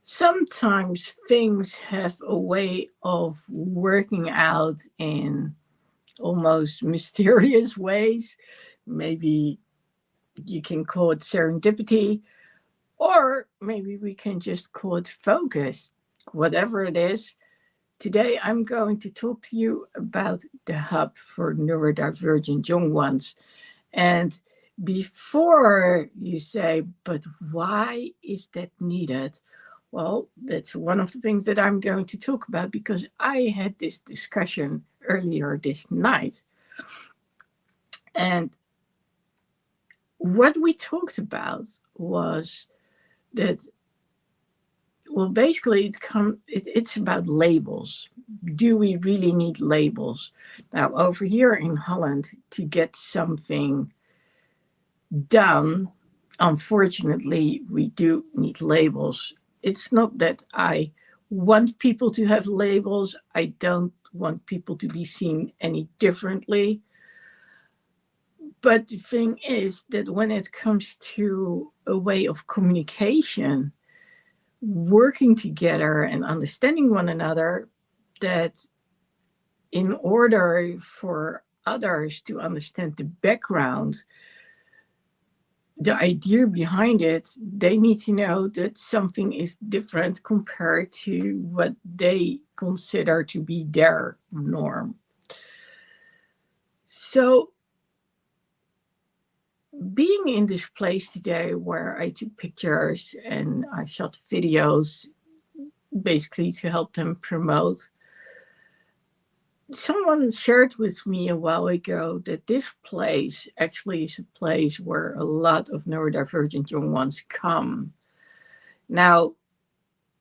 Sometimes things have a way of working out in almost mysterious ways. Maybe you can call it serendipity, or maybe we can just call it focus. Whatever it is, today I'm going to talk to you about the hub for neurodivergent young ones. And before you say, but why is that needed? Well, that's one of the things that I'm going to talk about because I had this discussion earlier this night. And what we talked about was that, well, basically it's about labels. Do we really need labels? Now, over here in Holland, to get something done, unfortunately, we do need labels. It's not that I want people to have labels, I don't want people to be seen any differently. But the thing is that when it comes to a way of communication, working together and understanding one another, that in order for others to understand the background, the idea behind it, they need to know that something is different compared to what they consider to be their norm. So, being in this place today where I took pictures and I shot videos basically to help them promote, someone shared with me a while ago that this place actually is a place where a lot of neurodivergent young ones come. Now,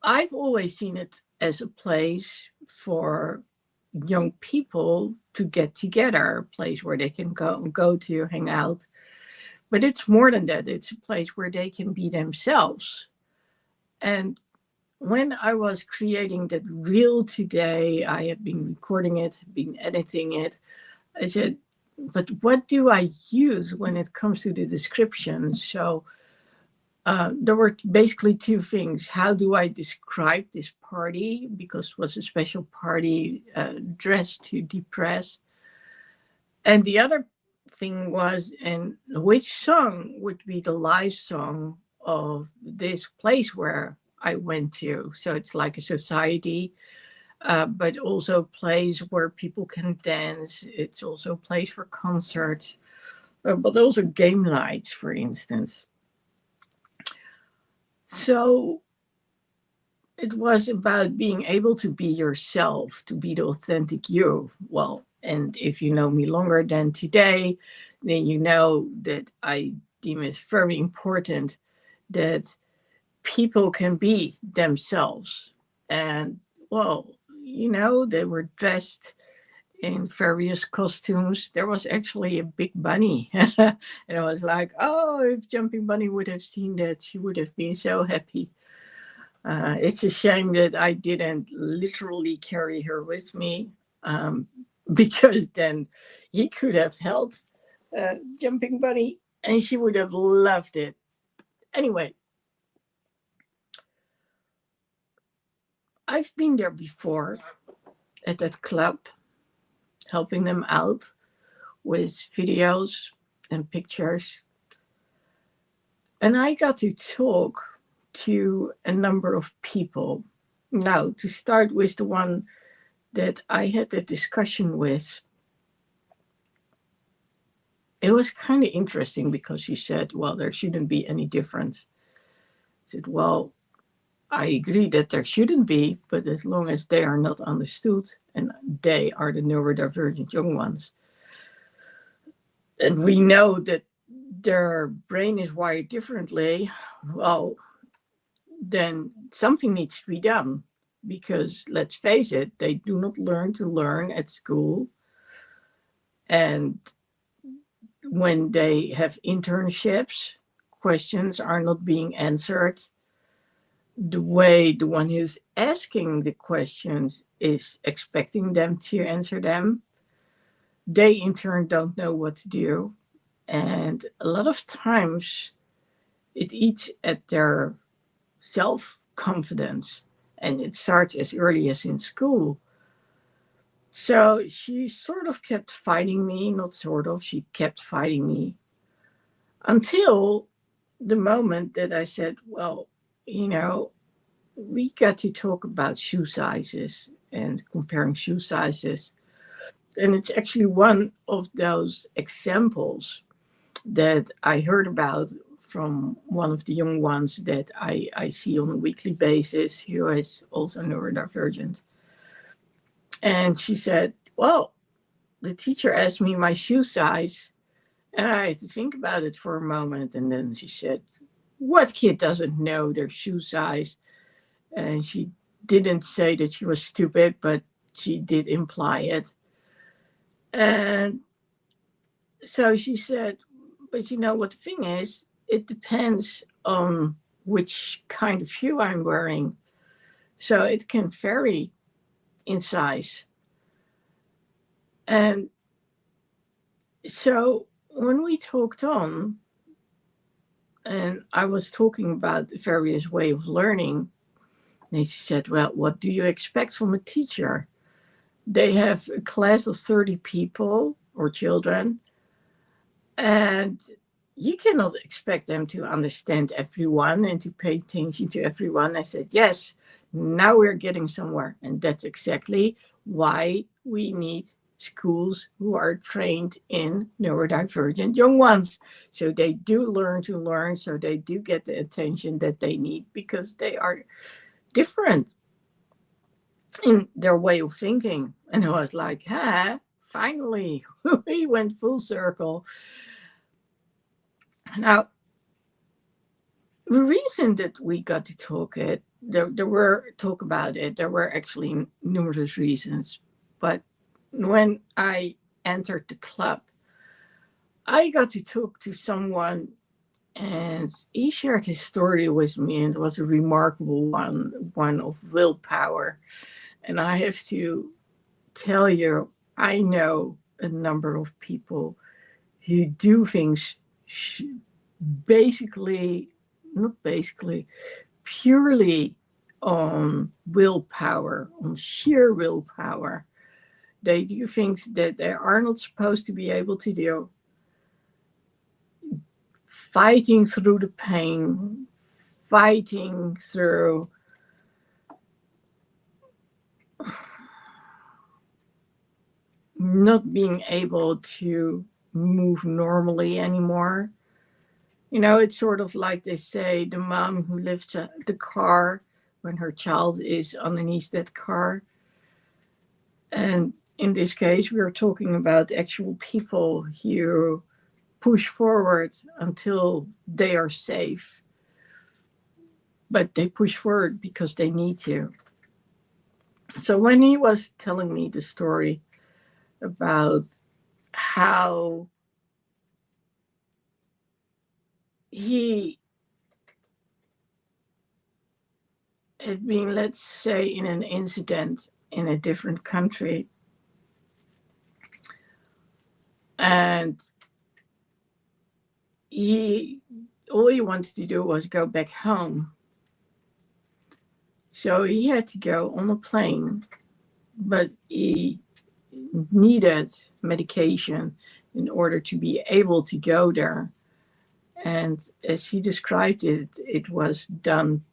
I've always seen it as a place for young people to get together, a place where they can go to hang out. But it's more than that. It's a place where they can be themselves. And when I was creating that reel today, I have been recording it, been editing it. I said, but what do I use when it comes to the description? So there were basically two things. How do I describe this party? Because it was a special party dressed to depress. And the other thing was, and which song would be the live song of this place where I went to? So it's like a society, but also a place where people can dance. It's also a place for concerts, but also game nights, for instance. So it was about being able to be yourself, to be the authentic you. Well, and if you know me longer than today, then you know that I deem it very important that people can be themselves. And, well, they were dressed in various costumes. There was actually a big bunny. And I was like, oh, if Jumping Bunny would have seen that, she would have been so happy. It's a shame that I didn't literally carry her with me, because then he could have held Jumping Bunny and she would have loved it. Anyway, I've been there before at that club, helping them out with videos and pictures. And I got to talk to a number of people. Now, to start with the one that I had a discussion with, it was kind of interesting because she said, well, there shouldn't be any difference. I said, well, I agree that there shouldn't be, but as long as they are not understood, and they are the neurodivergent young ones, and we know that their brain is wired differently, well, then something needs to be done. Because let's face it, they do not learn to learn at school. And when they have internships, questions are not being answered the way the one who's asking the questions is expecting them to answer them. They in turn don't know what to do. And a lot of times it eats at their self confidence. And it starts as early as in school. So she sort of kept fighting me, not sort of, she kept fighting me until the moment that I said, well, you know, we got to talk about shoe sizes and comparing shoe sizes. And it's actually one of those examples that I heard about from one of the young ones that I see on a weekly basis who is also neurodivergent. And she said, well, the teacher asked me my shoe size, and I had to think about it for a moment. And then she said, what kid doesn't know their shoe size? And she didn't say that she was stupid, but she did imply it. And so she said, but you know what the thing is? It depends on which kind of shoe I'm wearing. So it can vary in size. And so when we talked on, and I was talking about the various way of learning, and she said, well, what do you expect from a teacher? They have a class of 30 people or children, and you cannot expect them to understand everyone and to pay attention to everyone. I said, yes, now we're getting somewhere. And that's exactly why we need schools who are trained in neurodivergent young ones. So they do learn to learn, so they do get the attention that they need because they are different in their way of thinking. And I was like, finally, we went full circle. Now, the reason that we got to talk it, there were talk about it, there were actually numerous reasons. But when I entered the club, I got to talk to someone and he shared his story with me, and it was a remarkable one of willpower. And I have to tell you, I know a number of people who do things purely on willpower, on sheer willpower. They do things that they are not supposed to be able to do. Fighting through the pain, fighting through not being able to move normally anymore. You know, it's sort of like they say, the mom who lifts the car when her child is underneath that car. And in this case, we are talking about actual people who push forward until they are safe. But they push forward because they need to. So when he was telling me the story about how he had been, let's say, in an incident in a different country, and all he wanted to do was go back home. So he had to go on a plane, but he needed medication in order to be able to go there. And as he described it, it was done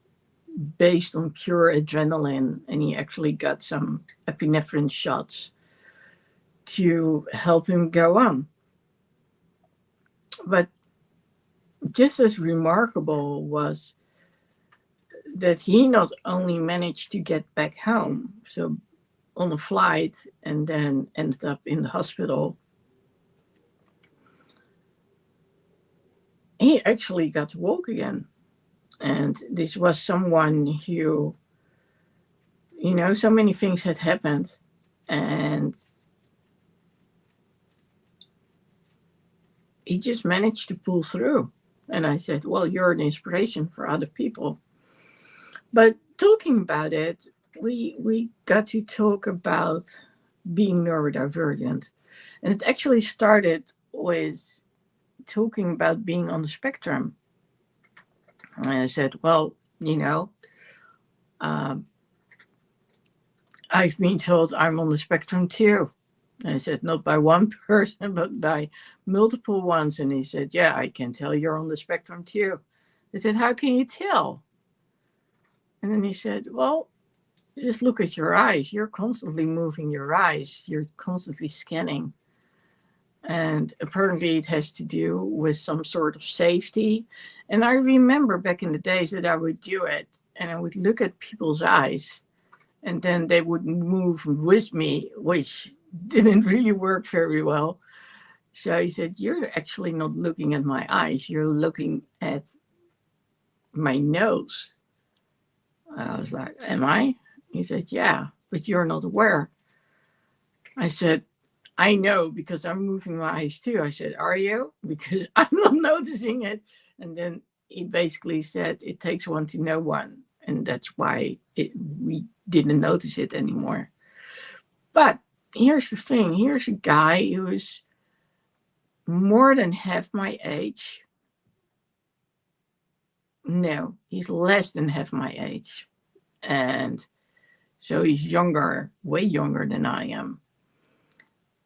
based on pure adrenaline, and he actually got some epinephrine shots to help him go on. But just as remarkable was that he not only managed to get back home, so on a flight, and then ended up in the hospital, he actually got to walk again. And this was someone who, you know, so many things had happened, and he just managed to pull through. And I said, well, you're an inspiration for other people. But talking about it, we got to talk about being neurodivergent. And it actually started with talking about being on the spectrum. And I said, well, you know, um, I've been told I'm on the spectrum too. And I said, not by one person, but by multiple ones. And he said, yeah, I can tell you're on the spectrum too. I said, how can you tell? And then he said, well, just look at your eyes. You're constantly moving your eyes. You're constantly scanning. And apparently it has to do with some sort of safety. And I remember back in the days that I would do it and I would look at people's eyes and then they would move with me, which didn't really work very well. So he said, you're actually not looking at my eyes. You're looking at my nose. I was like, am I? He said, yeah, but you're not aware. I said, I know because I'm moving my eyes too. I said, are you? Because I'm not noticing it. And then he basically said, it takes one to know one. And that's why we didn't notice it anymore. But here's the thing. Here's a guy who is more than half my age. No, he's less than half my age. And so he's younger, way younger than I am.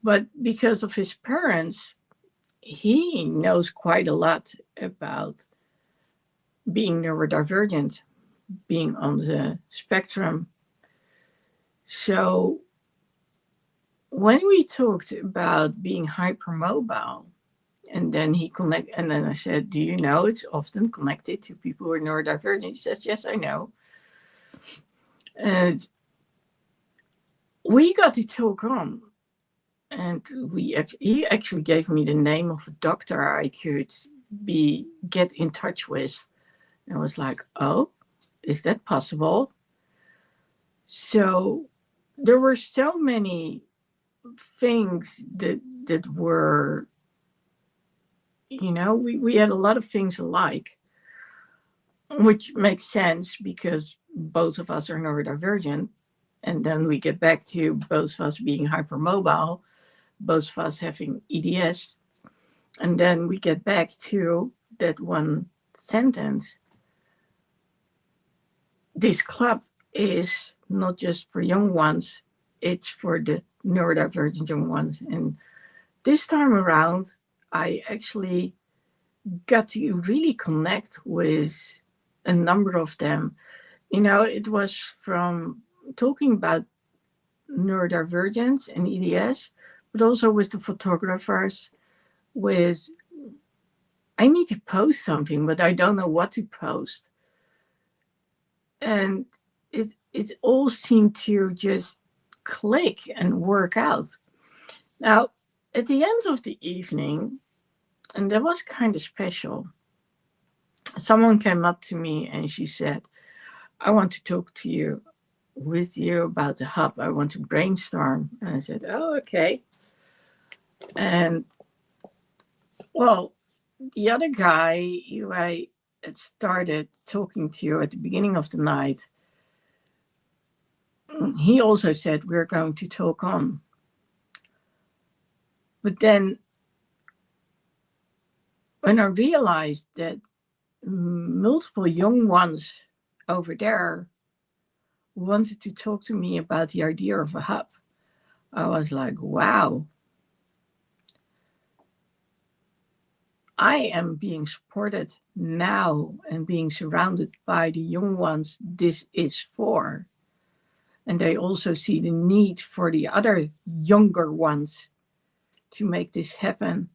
But because of his parents, he knows quite a lot about being neurodivergent, being on the spectrum. So when we talked about being hypermobile, and then I said, do you know it's often connected to people who are neurodivergent? He says, yes, I know. And we got to talk on. And he actually gave me the name of a doctor I could get in touch with. And I was like, oh, is that possible? So there were so many things that were, we had a lot of things alike, which makes sense because both of us are neurodivergent. And then we get back to both of us being hypermobile, both of us having EDS. And then we get back to that one sentence. This club is not just for young ones, it's for the neurodivergent young ones. And this time around, I actually got to really connect with a number of them. It was from talking about neurodivergence and EDS, but also with the photographers, I need to post something, but I don't know what to post. And it all seemed to just click and work out. Now, at the end of the evening, and that was kind of special, someone came up to me and she said, I want to talk with you about the hub. I want to brainstorm. And I said, oh, okay. And well, the other guy who I had started talking to at the beginning of the night, he also said, we're going to talk on. But then when I realized that multiple young ones over there wanted to talk to me about the idea of a hub, I was like, wow. I am being supported now and being surrounded by the young ones this is for. And they also see the need for the other younger ones to make this happen.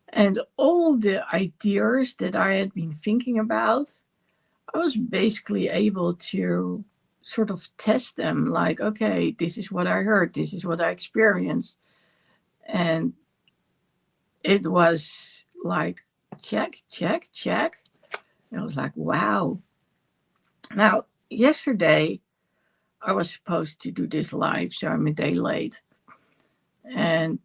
And all the ideas that I had been thinking about, I was basically able to sort of test them like, okay, this is what I heard, this is what I experienced. And it was like, check, check, check. And I was like, wow. Now, yesterday, I was supposed to do this live, so I'm a day late. And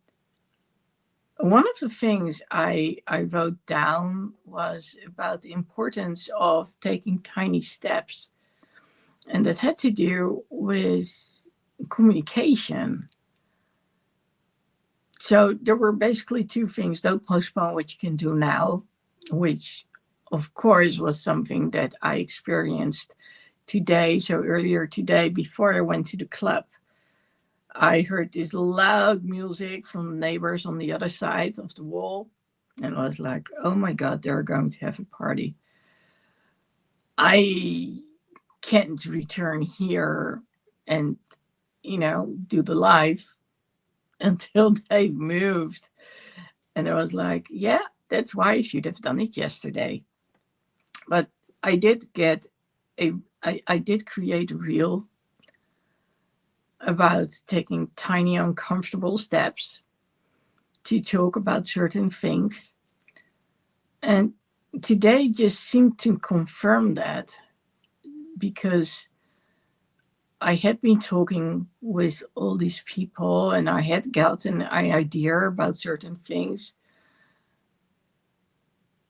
one of the things I wrote down was about the importance of taking tiny steps. And that had to do with communication. So there were basically two things. Don't postpone what you can do now, which of course was something that I experienced today, so earlier today, before I went to the club, I heard this loud music from neighbors on the other side of the wall. And I was like, oh my God, they're going to have a party. I can't return here and, do the live until they've moved. And I was like, yeah, that's why I should have done it yesterday. But I did get I did create a reel about taking tiny uncomfortable steps to talk about certain things. And today just seemed to confirm that, because I had been talking with all these people and I had gotten an idea about certain things.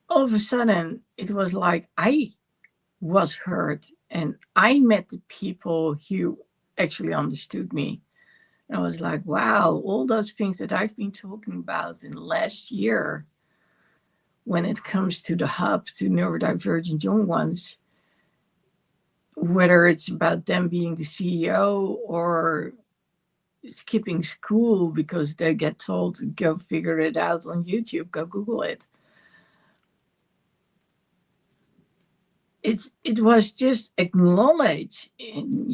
All of a sudden, it was like I was heard and I met the people who actually understood me. And I was like, wow, all those things that I've been talking about in the last year when it comes to the hub, to neurodivergent young ones, whether it's about them being the CEO or skipping school because they get told to go figure it out on YouTube, go Google it. It was just acknowledged in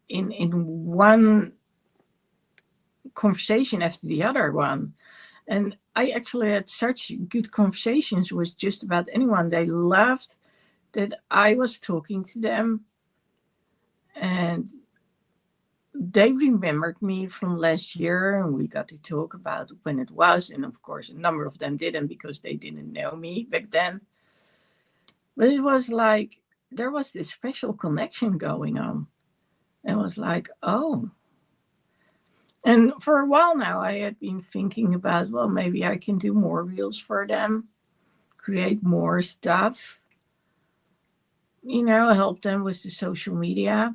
one conversation after the other one. And I actually had such good conversations with just about anyone. They loved that I was talking to them, and they remembered me from last year, and we got to talk about when it was. And of course, a number of them didn't because they didn't know me back then. But it was like there was this special connection going on. It was like, oh. And for a while now, I had been thinking about, well, maybe I can do more reels for them, create more stuff, help them with the social media.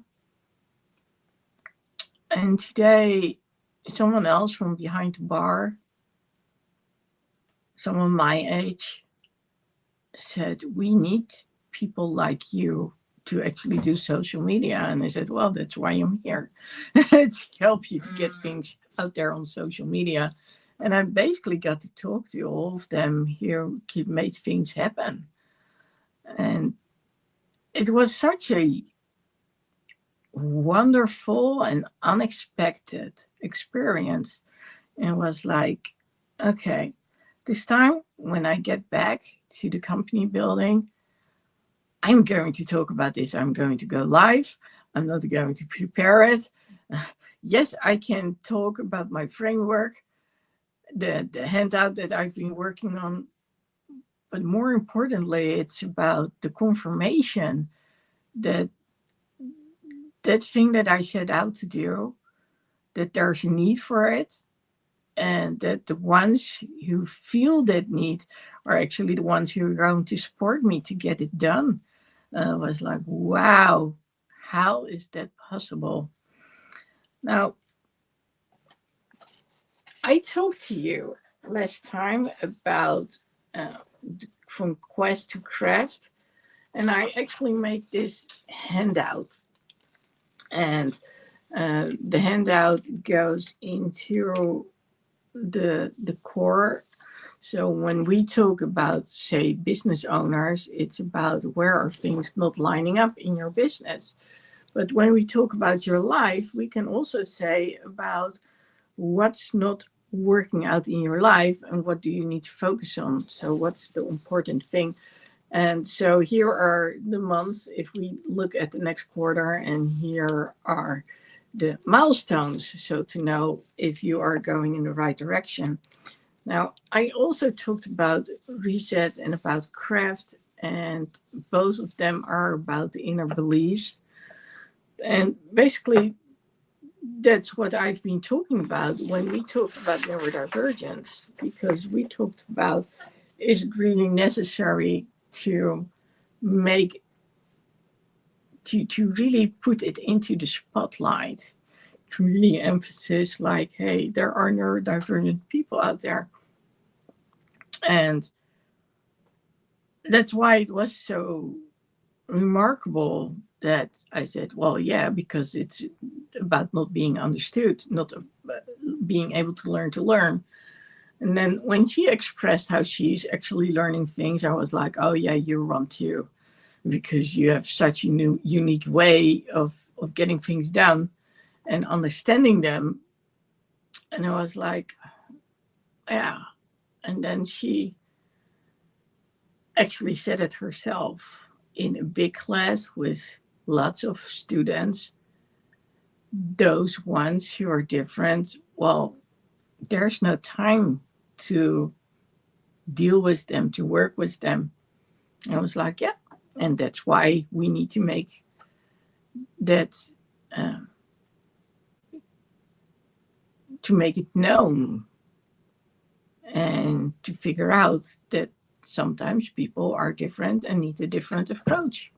And today, someone else from behind the bar, someone my age, said, we need people like you to actually do social media. And I said, well, that's why I'm here, to help you to get things out there on social media. And I basically got to talk to all of them here, made things happen. And it was such a wonderful and unexpected experience. And it was like, okay, this time when I get back to the company building, I'm going to talk about this. I'm going to go live. I'm not going to prepare it. Yes, I can talk about my framework, the handout that I've been working on. But more importantly, it's about the confirmation that that thing that I set out to do, that there's a need for it, and that the ones who feel that need are actually the ones who are going to support me to get it done. I was like, wow, how is that possible? Now, I talked to you last time about from quest to craft, and I actually made this handout. And the handout goes into the core. So when we talk about, say, business owners, it's about where are things not lining up in your business. But when we talk about your life, we can also say about what's not working out in your life and what do you need to focus on. So what's the important thing? And so here are the months if we look at the next quarter, and here are the milestones, so to know if you are going in the right direction. Now, I also talked about reset and about craft, and both of them are about the inner beliefs. And basically, that's what I've been talking about when we talked about neurodivergence, because we talked about, is it really necessary to make to really put it into the spotlight, to really emphasize like, hey, there are neurodivergent people out there. And that's why it was so remarkable that I said, well, yeah, because it's about not being understood, not being able to learn. And then when she expressed how she's actually learning things, I was like, oh, yeah, you're one too, because you have such a new, unique way of getting things done and understanding them. And I was like, yeah. And then she actually said it herself in a big class with lots of students. Those ones who are different, well, there's no time to deal with them, to work with them. And I was like, yeah. And that's why we need to make that, to make it known and to figure out that sometimes people are different and need a different approach.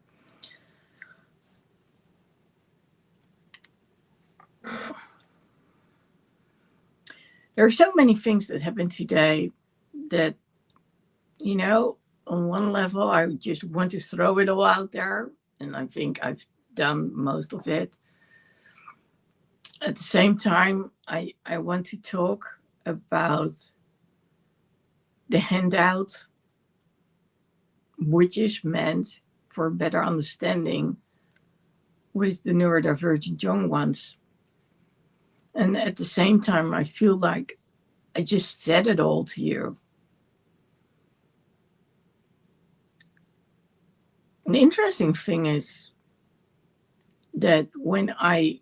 There are so many things that happen today that, you know, on one level, I just want to throw it all out there. And I think I've done most of it. At the same time, I want to talk about the handout, which is meant for better understanding with the neurodivergent young ones. And at the same time, I feel like I just said it all to you. An interesting thing is that when I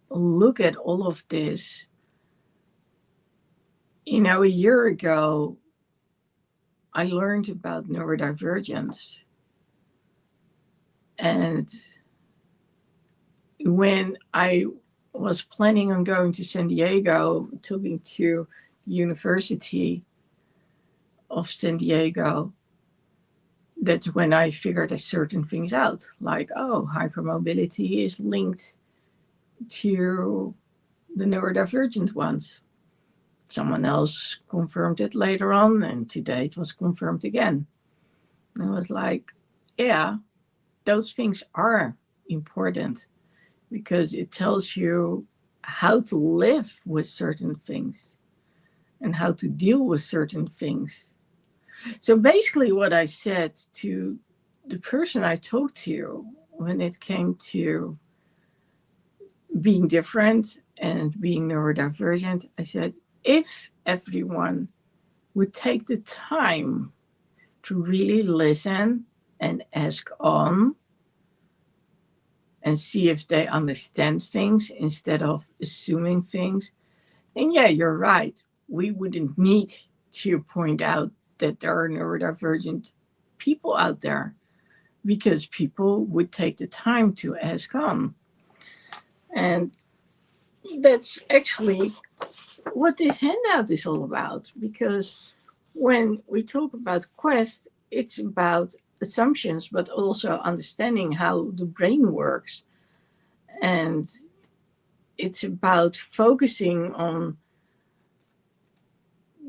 look at all of this, you know, a year ago, I learned about neurodivergence. And when I was planning on going to San Diego, talking to the University of San Diego, that's when I figured certain things out, like, oh, hypermobility is linked to the neurodivergent ones. Someone else confirmed it later on, and today it was confirmed again. And I was like, yeah, those things are important because it tells you how to live with certain things and how to deal with certain things. So basically what I said to the person I talked to when it came to being different and being neurodivergent, I said, if everyone would take the time to really listen and ask on and see if they understand things instead of assuming things, then yeah, you're right. We wouldn't need to point out that there are neurodivergent people out there because people would take the time to ask on. And that's actually what this handout is all about, because when we talk about Quest, it's about assumptions, but also understanding how the brain works. And it's about focusing on,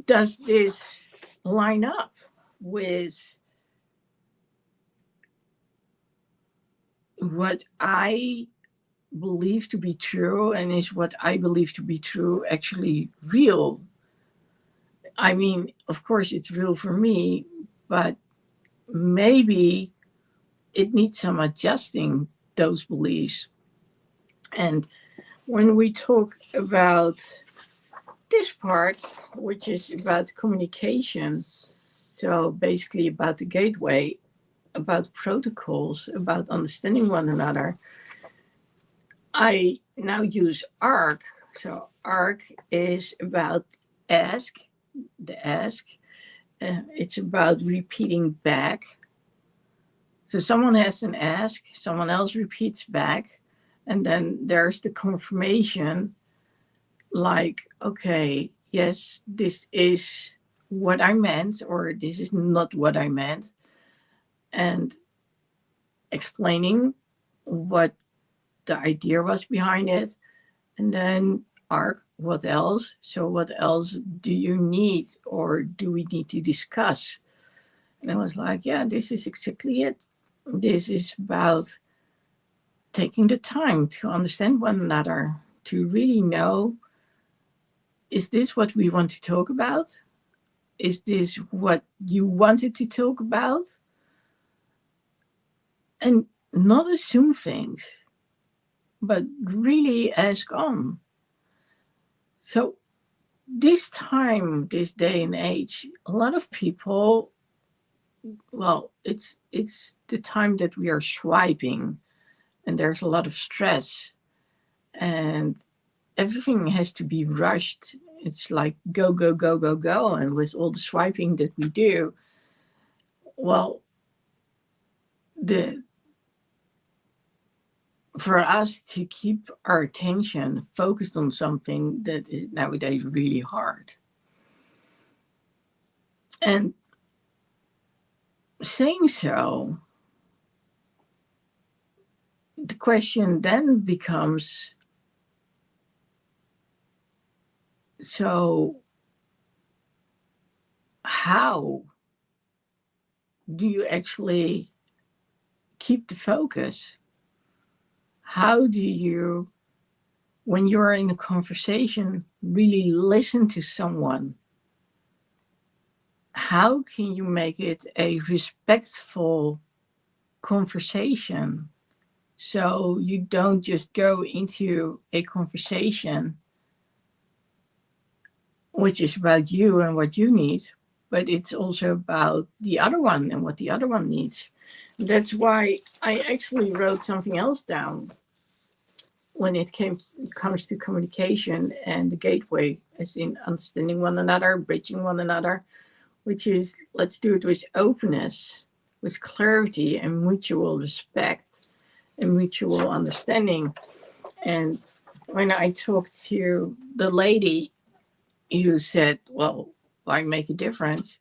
does this line up with what I believe to be true, and is what I believe to be true actually real? I mean, of course it's real for me, but maybe it needs some adjusting, those beliefs. And when we talk about this part, which is about communication, so basically about the gateway, about protocols, about understanding one another, I now use ARC. So ARC is about ask, the ask. It's about repeating back. So someone has an ask, someone else repeats back, and then there's the confirmation, like, okay, yes, this is what I meant, or this is not what I meant, and explaining what the idea was behind it. And then ARC, what else? So what else do you need, or do we need to discuss? And I was like, yeah, this is exactly it. This is about taking the time to understand one another, to really know, is this what we want to talk about? Is this what you wanted to talk about? And not assume things, but really ask on. So this time, this day and age, a lot of people, well, it's the time that we are swiping, and there's a lot of stress, and everything has to be rushed. It's like go, go, go, go, go. And with all the swiping that we do, well, the for us to keep our attention focused on something that is nowadays really hard. And saying so, the question then becomes, so how do you actually keep the focus? How do you, when you're in a conversation, really listen to someone? How can you make it a respectful conversation, so you don't just go into a conversation which is about you and what you need, but it's also about the other one and what the other one needs. That's why I actually wrote something else down when it comes to communication and the gateway, as in understanding one another, bridging one another, which is, let's do it with openness, with clarity and mutual respect and mutual understanding. And when I talked to the lady who said, well, why make a difference?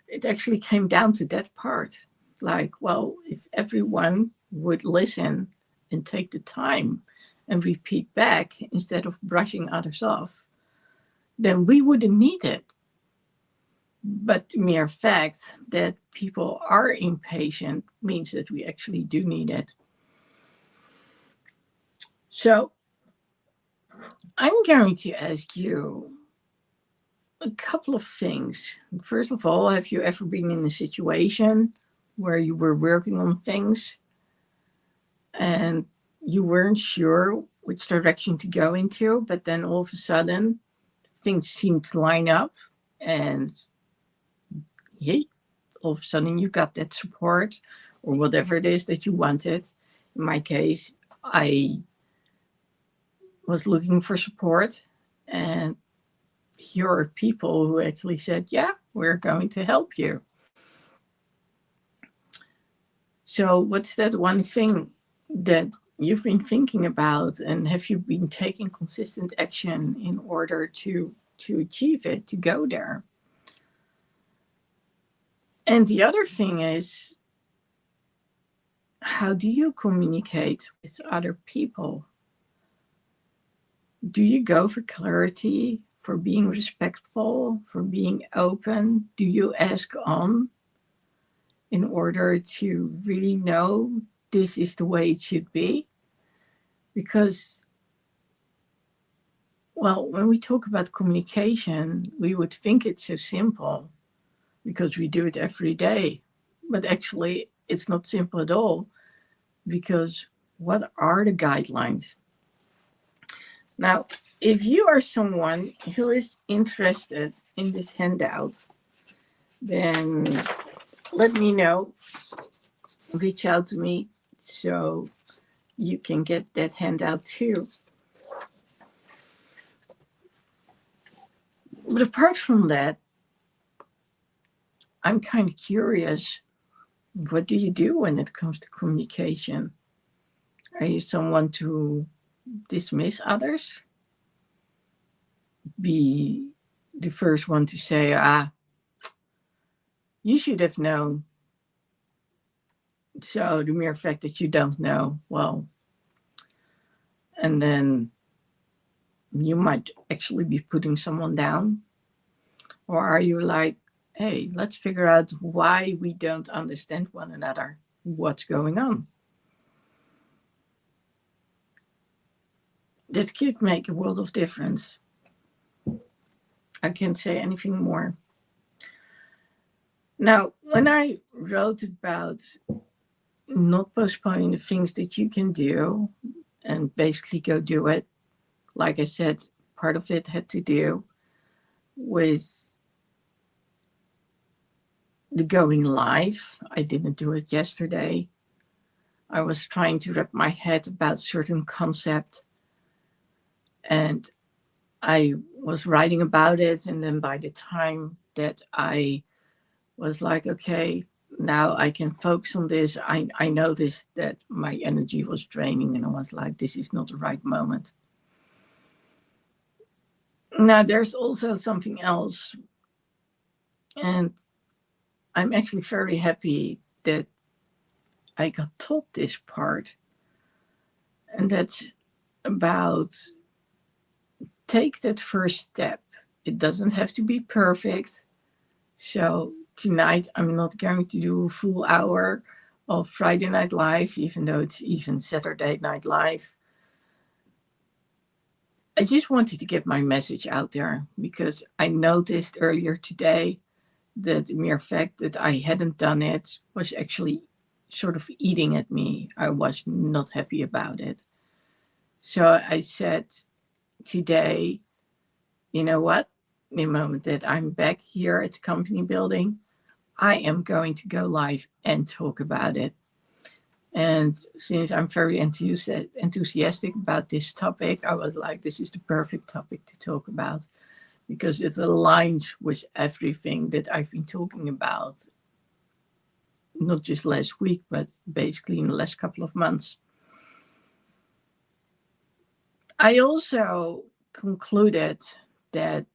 It actually came down to that part. Like, well, if everyone would listen and take the time and repeat back instead of brushing others off, then we wouldn't need it. But the mere fact that people are impatient means that we actually do need it. So I'm going to ask you a couple of things. First of all, have you ever been in a situation where you were working on things and you weren't sure which direction to go into, but then all of a sudden things seemed to line up, and yeah, all of a sudden you got that support or whatever it is that you wanted. In my case, I was looking for support, and here are people who actually said, yeah, we're going to help you. So what's that one thing that you've been thinking about, and have you been taking consistent action in order to achieve it, to go there? And the other thing is, how do you communicate with other people? Do you go for clarity, for being respectful, for being open? Do you ask on in order to really know this is the way it should be? Because, well, when we talk about communication, we would think it's so simple because we do it every day. But actually, it's not simple at all, because what are the guidelines? Now, if you are someone who is interested in this handout, then let me know. Reach out to me so you can get that handout too. But apart from that, I'm kind of curious, what do you do when it comes to communication? Are you someone to dismiss others? Be the first one to say, you should have known. So the mere fact that you don't know, well, and then you might actually be putting someone down. Or are you like, hey, let's figure out why we don't understand one another. what's going on. That could make a world of difference. I can't say anything more. Now, when I wrote about not postponing the things that you can do and basically go do it, like I said, part of it had to do with the going live. I didn't do it yesterday. I was trying to wrap my head about certain concept, and I was writing about it, and then by the time that I was like, okay, now I can focus on this, I noticed that my energy was draining, and I was like, this is not the right moment. Now, there's also something else, and I'm actually very happy that I got taught this part, and that's about take that first step. It doesn't have to be perfect. So tonight I'm not going to do a full hour of Friday Night Live, even though it's even Saturday Night Live. I just wanted to get my message out there because I noticed earlier today that the mere fact that I hadn't done it was actually sort of eating at me. I was not happy about it. So I said today, you know what? The moment that I'm back here at the company building, I am going to go live and talk about it. And since I'm very enthusiastic about this topic, I was like, this is the perfect topic to talk about because it aligns with everything that I've been talking about, not just last week, but basically in the last couple of months. I also concluded that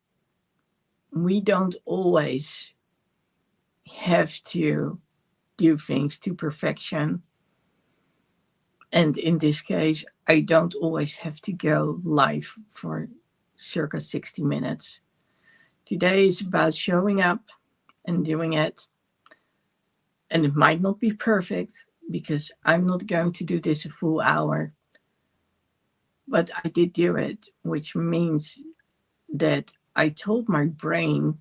we don't always have to do things to perfection. And in this case, I don't always have to go live for circa 60 minutes. Today is about showing up and doing it. And it might not be perfect because I'm not going to do this a full hour. But I did do it, which means that I told my brain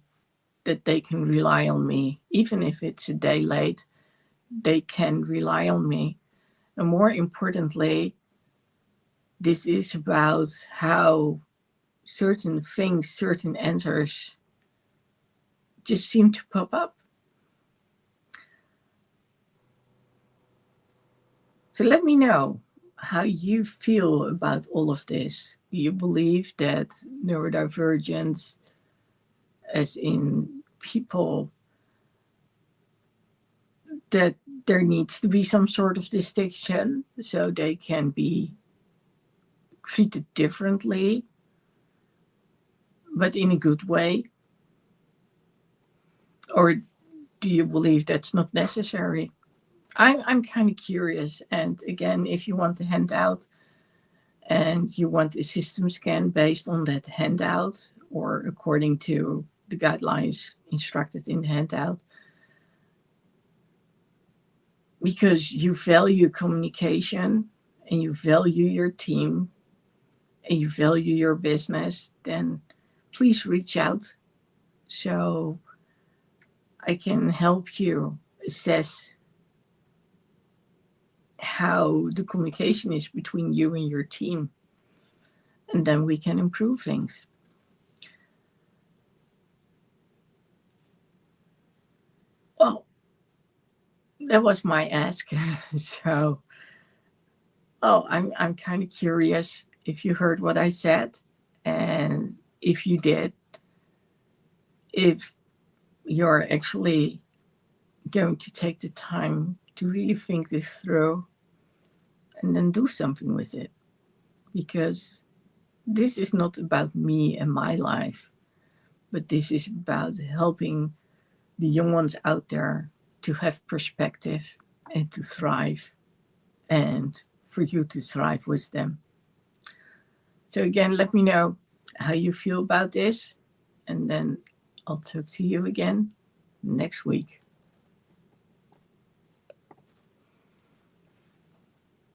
that they can rely on me. Even if it's a day late, they can rely on me. And more importantly, this is about how certain things, certain answers just seem to pop up. So let me know how you feel about all of this. Do you believe that neurodivergence, as in people, that there needs to be some sort of distinction so they can be treated differently, but in a good way? Or do you believe that's not necessary? I'm kind of curious. And again, if you want the handout and you want a system scan based on that handout or according to the guidelines instructed in the handout, because you value communication and you value your team and you value your business, then please reach out so I can help you assess how the communication is between you and your team. And then we can improve things. Well, that was my ask. So, I'm kind of curious if you heard what I said, and if you did, if you're actually going to take the time to really think this through and then do something with it. Because this is not about me and my life, but this is about helping the young ones out there to have perspective and to thrive, and for you to thrive with them. So again, let me know how you feel about this, and then I'll talk to you again next week.